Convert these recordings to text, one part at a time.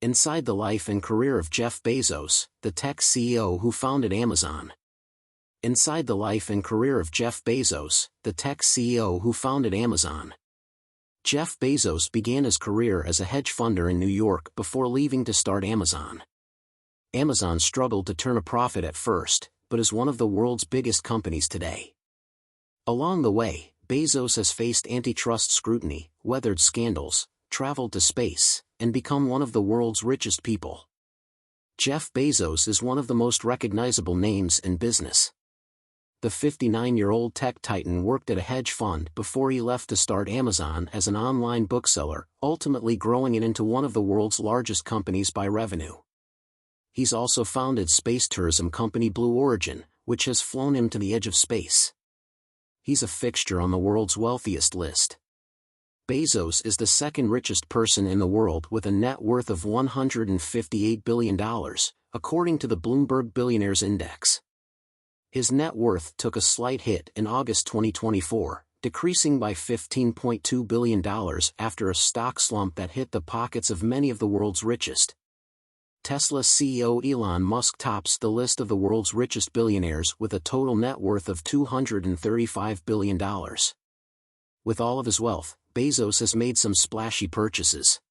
Inside the life and career of Jeff Bezos, the tech CEO who founded Amazon. Inside the life and career of Jeff Bezos, the tech CEO who founded Amazon. Jeff Bezos began his career as a hedge funder in New York before leaving to start Amazon. Amazon struggled to turn a profit at first, but is one of the world's biggest companies today. Along the way, Bezos has faced antitrust scrutiny, weathered scandals, traveled to space, and become one of the world's richest people. Jeff Bezos is one of the most recognizable names in business. The 59-year-old tech titan worked at a hedge fund before he left to start Amazon as an online bookseller, ultimately growing it into one of the world's largest companies by revenue. He's also founded space tourism company Blue Origin, which has flown him to the edge of space. He's a fixture on the world's wealthiest list. Bezos is the second richest person in the world with a net worth of $158 billion, according to the Bloomberg Billionaires Index. His net worth took a slight hit in August 2024, decreasing by $15.2 billion after a stock slump that hit the pockets of many of the world's richest. Tesla CEO Elon Musk tops the list of the world's richest billionaires with a total net worth of $235 billion. With all of his wealth, Bezos has made some splashy purchases.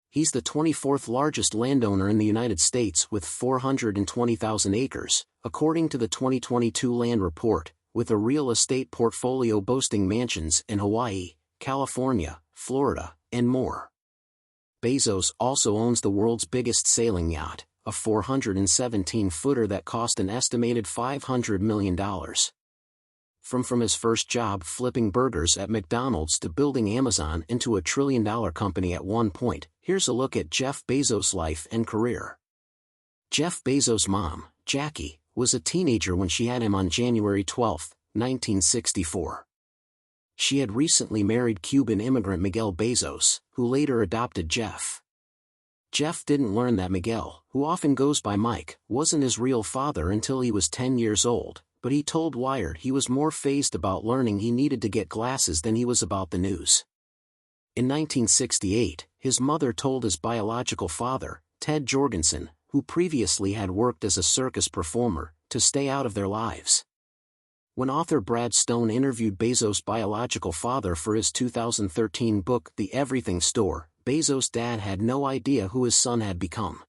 He's the 24th largest landowner in the United States with 420,000 acres, according to the 2022 Land Report, with a real estate portfolio boasting mansions in Hawaii, California, Florida, and more. Bezos also owns the world's biggest sailing yacht, a 417-footer that cost an estimated $500 million. From his first job flipping burgers at McDonald's to building Amazon into a trillion-dollar company at one point, here's a look at Jeff Bezos' life and career. Jeff Bezos' mom, Jackie, was a teenager when she had him on January 12, 1964. She had recently married Cuban immigrant Miguel Bezos, who later adopted Jeff. Jeff didn't learn that Miguel, who often goes by Mike, wasn't his real father until he was 10 years old. But he told Wired he was more fazed about learning he needed to get glasses than he was about the news. In 1968, his mother told his biological father, Ted Jorgensen, who previously had worked as a circus performer, to stay out of their lives. When author Brad Stone interviewed Bezos' biological father for his 2013 book The Everything Store, Bezos' dad had no idea who his son had become.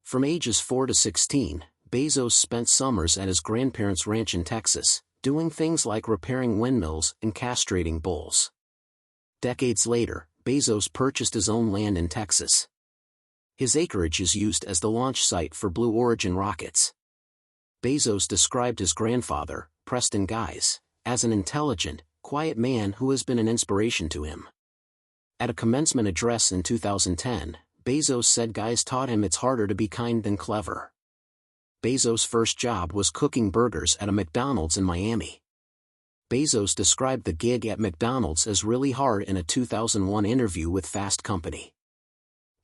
From ages 4 to 16, Bezos spent summers at his grandparents' ranch in Texas, doing things like repairing windmills and castrating bulls. Decades later, Bezos purchased his own land in Texas. His acreage is used as the launch site for Blue Origin rockets. Bezos described his grandfather, Preston Guise, as an intelligent, quiet man who has been an inspiration to him. At a commencement address in 2010, Bezos said Guise taught him it's harder to be kind than clever. Bezos' first job was cooking burgers at a McDonald's in Miami. Bezos described the gig at McDonald's as really hard in a 2001 interview with Fast Company.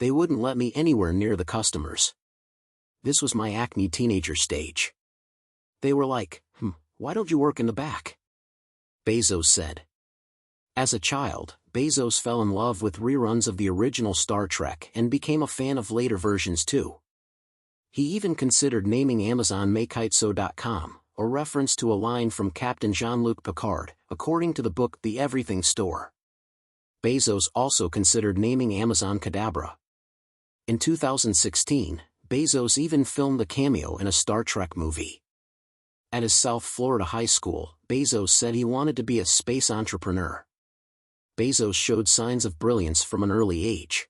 They wouldn't let me anywhere near the customers. This was my acne teenager stage. They were like, why don't you work in the back? Bezos said. As a child, Bezos fell in love with reruns of the original Star Trek and became a fan of later versions too. He even considered naming Amazon makeitso.com, a reference to a line from Captain Jean-Luc Picard, according to the book The Everything Store. Bezos also considered naming Amazon Cadabra. In 2016, Bezos even filmed a cameo in a Star Trek movie. At his South Florida high school, Bezos said he wanted to be a space entrepreneur. Bezos showed signs of brilliance from an early age.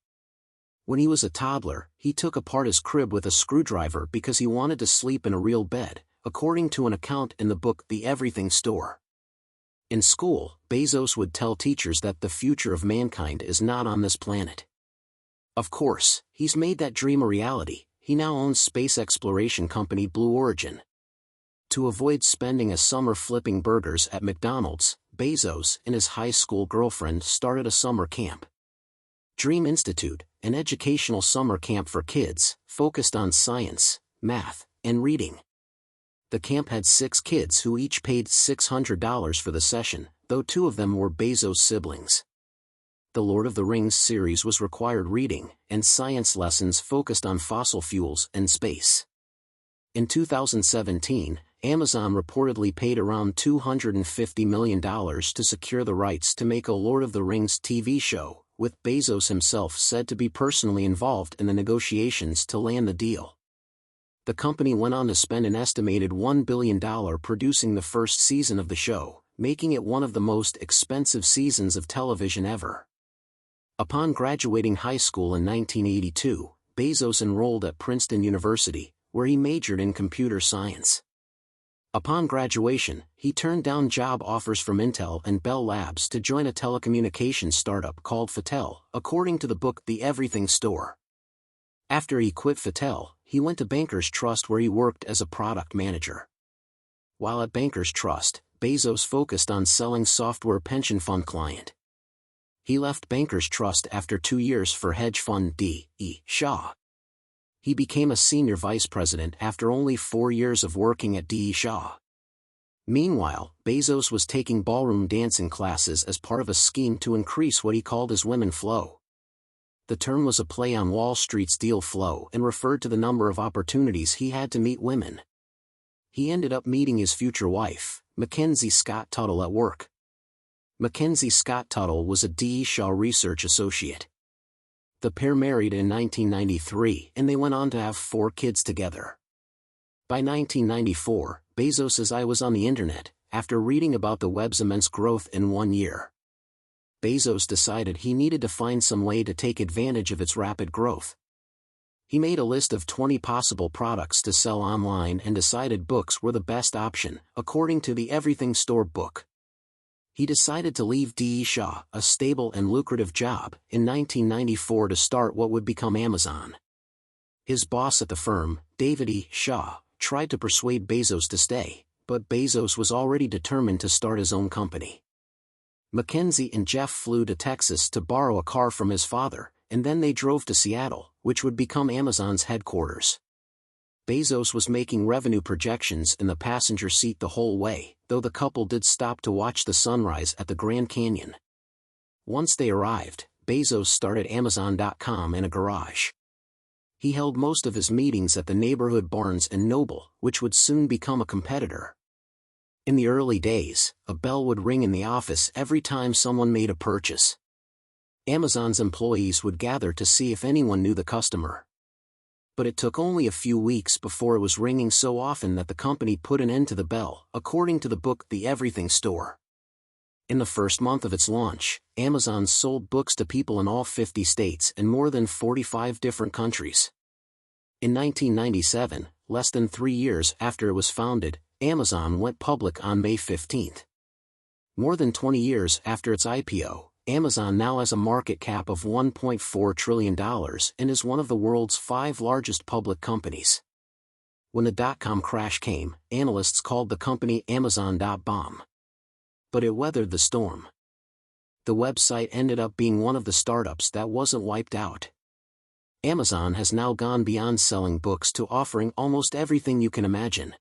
When he was a toddler, he took apart his crib with a screwdriver because he wanted to sleep in a real bed, according to an account in the book The Everything Store. In school, Bezos would tell teachers that the future of mankind is not on this planet. Of course, he's made that dream a reality. He now owns space exploration company Blue Origin. To avoid spending a summer flipping burgers at McDonald's, Bezos and his high school girlfriend started a summer camp. Dream Institute, an educational summer camp for kids, focused on science, math, and reading. The camp had 6 kids who each paid $600 for the session, though 2 of them were Bezos' siblings. The Lord of the Rings series was required reading, and science lessons focused on fossil fuels and space. In 2017, Amazon reportedly paid around $250 million to secure the rights to make a Lord of the Rings TV show, with Bezos himself said to be personally involved in the negotiations to land the deal. The company went on to spend an estimated $1 billion producing the first season of the show, making it one of the most expensive seasons of television ever. Upon graduating high school in 1982, Bezos enrolled at Princeton University, where he majored in computer science. Upon graduation, he turned down job offers from Intel and Bell Labs to join a telecommunications startup called Fattel, according to the book The Everything Store. After he quit Fattel, he went to Bankers Trust where he worked as a product manager. While at Bankers Trust, Bezos focused on selling software pension fund client. He left Bankers Trust after 2 years for hedge fund D.E. Shaw. He became a senior vice president after only 4 years of working at D.E. Shaw. Meanwhile, Bezos was taking ballroom dancing classes as part of a scheme to increase what he called his women flow. The term was a play on Wall Street's deal flow and referred to the number of opportunities he had to meet women. He ended up meeting his future wife, Mackenzie Scott Tuttle, at work. Mackenzie Scott Tuttle was a D.E. Shaw research associate. The pair married in 1993 and they went on to have 4 kids together. By 1994, Bezos's eye was on the internet, after reading about the web's immense growth in 1 year. Bezos decided he needed to find some way to take advantage of its rapid growth. He made a list of 20 possible products to sell online and decided books were the best option, according to the Everything Store book. He decided to leave D.E. Shaw, a stable and lucrative job, in 1994 to start what would become Amazon. His boss at the firm, David E. Shaw, tried to persuade Bezos to stay, but Bezos was already determined to start his own company. Mackenzie and Jeff flew to Texas to borrow a car from his father, and then they drove to Seattle, which would become Amazon's headquarters. Bezos was making revenue projections in the passenger seat the whole way, though the couple did stop to watch the sunrise at the Grand Canyon. Once they arrived, Bezos started Amazon.com in a garage. He held most of his meetings at the neighborhood Barnes & Noble, which would soon become a competitor. In the early days, a bell would ring in the office every time someone made a purchase. Amazon's employees would gather to see if anyone knew the customer. But it took only a few weeks before it was ringing so often that the company put an end to the bell, according to the book The Everything Store. In the first month of its launch, Amazon sold books to people in all 50 states and more than 45 different countries. In 1997, less than 3 years after it was founded, Amazon went public on May 15. More than 20 years after its IPO, Amazon now has a market cap of $1.4 trillion and is one of the world's 5 largest public companies. When the dot-com crash came, analysts called the company Amazon.bomb. But it weathered the storm. The website ended up being one of the startups that wasn't wiped out. Amazon has now gone beyond selling books to offering almost everything you can imagine.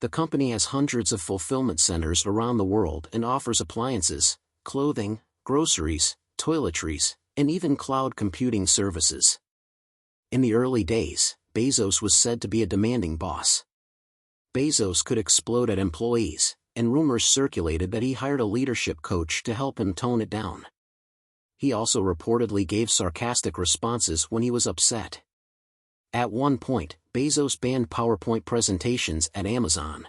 The company has hundreds of fulfillment centers around the world and offers appliances, clothing, groceries, toiletries, and even cloud computing services. In the early days, Bezos was said to be a demanding boss. Bezos could explode at employees, and rumors circulated that he hired a leadership coach to help him tone it down. He also reportedly gave sarcastic responses when he was upset. At one point, Bezos banned PowerPoint presentations at Amazon.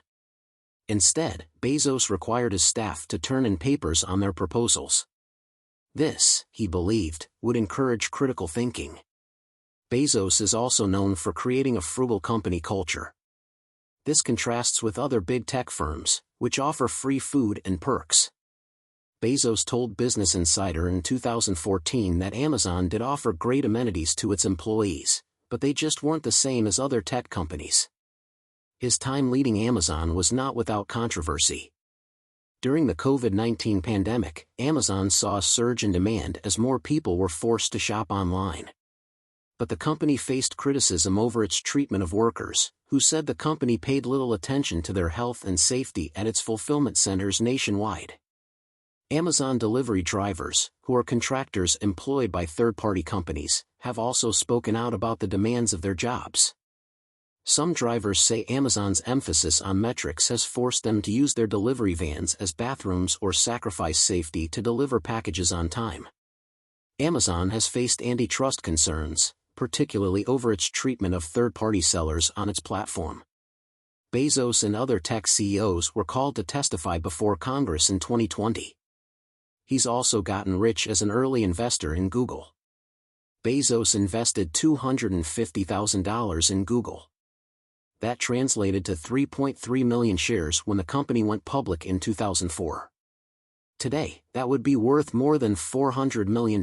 Instead, Bezos required his staff to turn in papers on their proposals. This, he believed, would encourage critical thinking. Bezos is also known for creating a frugal company culture. This contrasts with other big tech firms, which offer free food and perks. Bezos told Business Insider in 2014 that Amazon did offer great amenities to its employees, but they just weren't the same as other tech companies. His time leading Amazon was not without controversy. During the COVID-19 pandemic, Amazon saw a surge in demand as more people were forced to shop online. But the company faced criticism over its treatment of workers, who said the company paid little attention to their health and safety at its fulfillment centers nationwide. Amazon delivery drivers, who are contractors employed by third-party companies, have also spoken out about the demands of their jobs. Some drivers say Amazon's emphasis on metrics has forced them to use their delivery vans as bathrooms or sacrifice safety to deliver packages on time. Amazon has faced antitrust concerns, particularly over its treatment of third-party sellers on its platform. Bezos and other tech CEOs were called to testify before Congress in 2020. He's also gotten rich as an early investor in Google. Bezos invested $250,000 in Google. That translated to 3.3 million shares when the company went public in 2004. Today, that would be worth more than $400 million.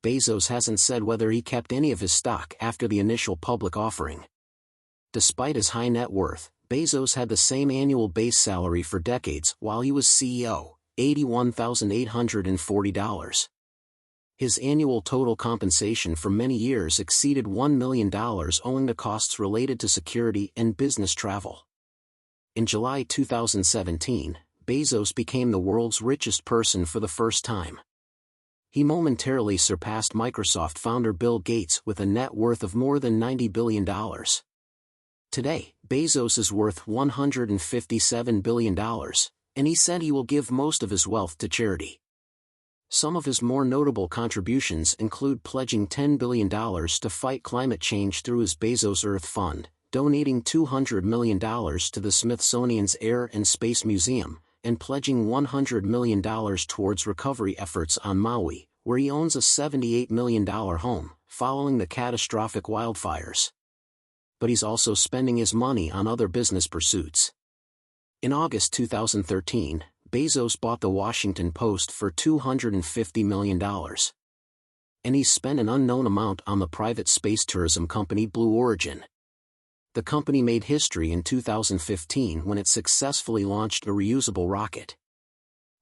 Bezos hasn't said whether he kept any of his stock after the initial public offering. Despite his high net worth, Bezos had the same annual base salary for decades while he was CEO, $81,840. His annual total compensation for many years exceeded $1 million owing to costs related to security and business travel. In July 2017, Bezos became the world's richest person for the first time. He momentarily surpassed Microsoft founder Bill Gates with a net worth of more than $90 billion. Today, Bezos is worth $157 billion, and he said he will give most of his wealth to charity. Some of his more notable contributions include pledging $10 billion to fight climate change through his Bezos Earth Fund, donating $200 million to the Smithsonian's Air and Space Museum, and pledging $100 million towards recovery efforts on Maui, where he owns a $78 million home, following the catastrophic wildfires. But he's also spending his money on other business pursuits. In August 2013, Bezos bought the Washington Post for $250 million. And he spent an unknown amount on the private space tourism company Blue Origin. The company made history in 2015 when it successfully launched a reusable rocket.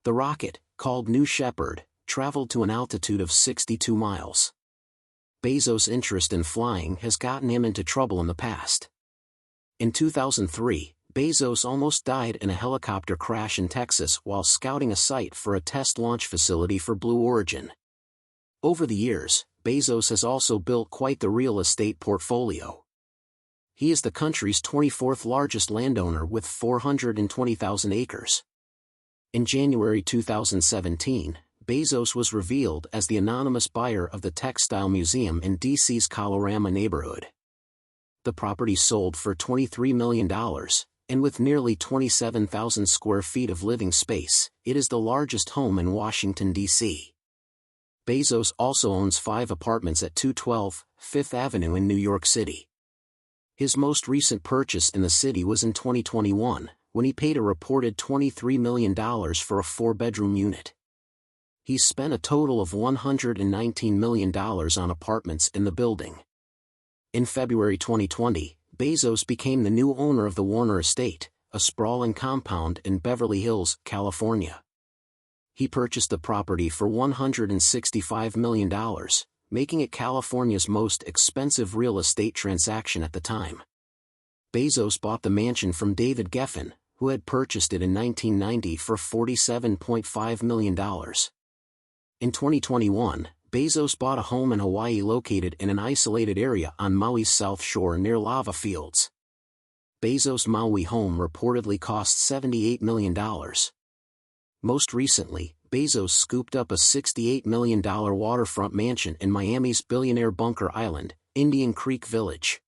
The rocket, called New Shepard, traveled to an altitude of 62 miles. Bezos' interest in flying has gotten him into trouble in the past. In 2003, Bezos almost died in a helicopter crash in Texas while scouting a site for a test launch facility for Blue Origin. Over the years, Bezos has also built quite the real estate portfolio. He is the country's 24th largest landowner with 420,000 acres. In January 2017, Bezos was revealed as the anonymous buyer of the Textile Museum in D.C.'s Colorama neighborhood. The property sold for $23 million, and with nearly 27,000 square feet of living space, it is the largest home in Washington, D.C. Bezos also owns 5 apartments at 212 Fifth Avenue in New York City. His most recent purchase in the city was in 2021, when he paid a reported $23 million for a 4-bedroom unit. He's spent a total of $119 million on apartments in the building. In February 2020, Bezos became the new owner of the Warner Estate, a sprawling compound in Beverly Hills, California. He purchased the property for $165 million, making it California's most expensive real estate transaction at the time. Bezos bought the mansion from David Geffen, who had purchased it in 1990 for $47.5 million. In 2021, Bezos bought a home in Hawaii located in an isolated area on Maui's south shore near lava fields. Bezos' Maui home reportedly cost $78 million. Most recently, Bezos scooped up a $68 million waterfront mansion in Miami's billionaire Bunker Island, Indian Creek Village.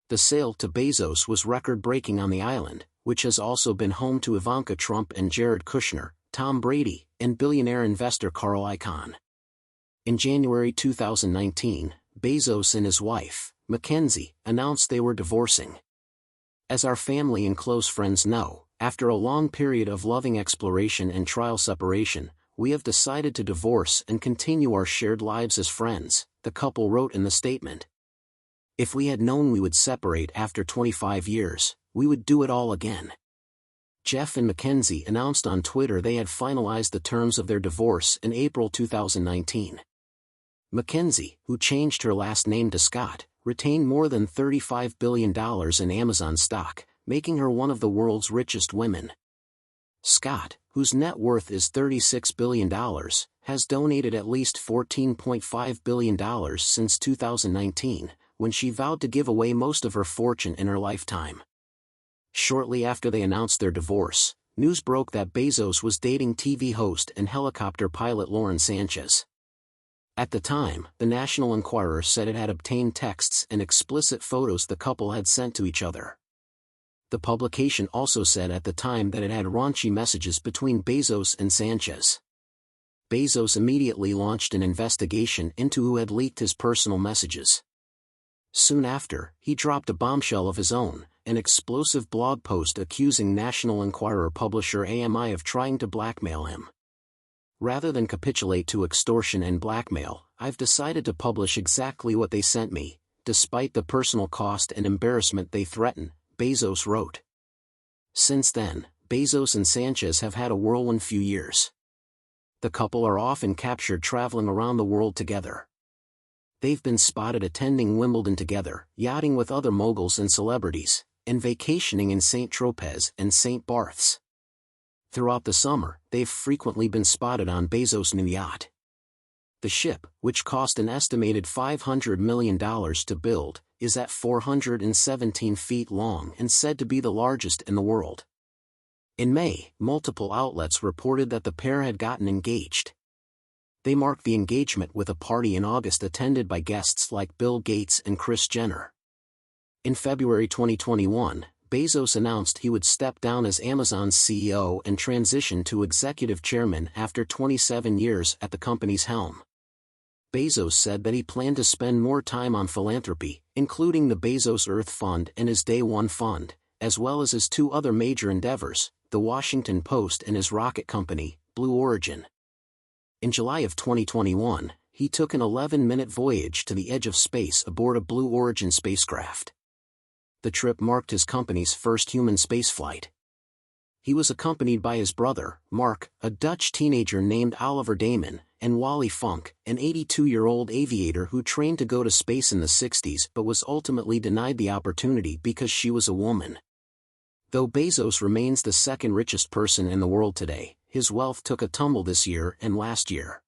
The sale to Bezos was record-breaking on the island, which has also been home to Ivanka Trump and Jared Kushner, Tom Brady, and billionaire investor Carl Icahn. In January 2019, Bezos and his wife, Mackenzie, announced they were divorcing. As our family and close friends know, after a long period of loving exploration and trial separation, we have decided to divorce and continue our shared lives as friends, the couple wrote in the statement. If we had known we would separate after 25 years, we would do it all again. Jeff and Mackenzie announced on Twitter they had finalized the terms of their divorce in April 2019. Mackenzie, who changed her last name to Scott, retained more than $35 billion in Amazon stock, making her one of the world's richest women. Scott, whose net worth is $36 billion, has donated at least $14.5 billion since 2019, when she vowed to give away most of her fortune in her lifetime. Shortly after they announced their divorce, news broke that Bezos was dating TV host and helicopter pilot Lauren Sanchez. At the time, the National Enquirer said it had obtained texts and explicit photos the couple had sent to each other. The publication also said at the time that it had raunchy messages between Bezos and Sanchez. Bezos immediately launched an investigation into who had leaked his personal messages. Soon after, he dropped a bombshell of his own, an explosive blog post accusing National Enquirer publisher AMI of trying to blackmail him. Rather than capitulate to extortion and blackmail, I've decided to publish exactly what they sent me, despite the personal cost and embarrassment they threaten, Bezos wrote. Since then, Bezos and Sanchez have had a whirlwind few years. The couple are often captured traveling around the world together. They've been spotted attending Wimbledon together, yachting with other moguls and celebrities, and vacationing in St. Tropez and St. Barths. Throughout the summer, they've frequently been spotted on Bezos' new yacht. The ship, which cost an estimated $500 million to build, is at 417 feet long and said to be the largest in the world. In May, multiple outlets reported that the pair had gotten engaged. They marked the engagement with a party in August attended by guests like Bill Gates and Kris Jenner. In February 2021, Bezos announced he would step down as Amazon's CEO and transition to executive chairman after 27 years at the company's helm. Bezos said that he planned to spend more time on philanthropy, including the Bezos Earth Fund and his Day One Fund, as well as his two other major endeavors, The Washington Post and his rocket company, Blue Origin. In July of 2021, he took an 11-minute voyage to the edge of space aboard a Blue Origin spacecraft. The trip marked his company's first human spaceflight. He was accompanied by his brother, Mark, a Dutch teenager named Oliver Damon, and Wally Funk, an 82-year-old aviator who trained to go to space in the 60s but was ultimately denied the opportunity because she was a woman. Though Bezos remains the second richest person in the world today, his wealth took a tumble this year and last year.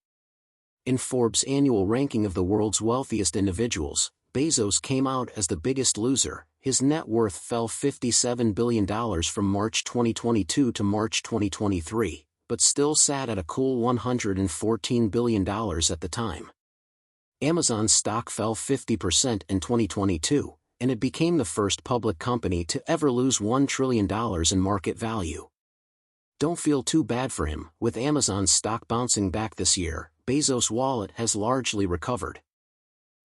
In Forbes' annual ranking of the world's wealthiest individuals, Bezos came out as the biggest loser. His net worth fell $57 billion from March 2022 to March 2023, but still sat at a cool $114 billion at the time. Amazon's stock fell 50% in 2022, and it became the first public company to ever lose $1 trillion in market value. Don't feel too bad for him. With Amazon's stock bouncing back this year, Bezos' wallet has largely recovered.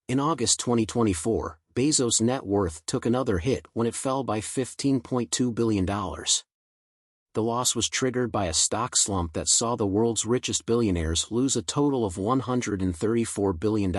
In August 2024, Bezos' net worth took another hit when it fell by $15.2 billion. The loss was triggered by a stock slump that saw the world's richest billionaires lose a total of $134 billion.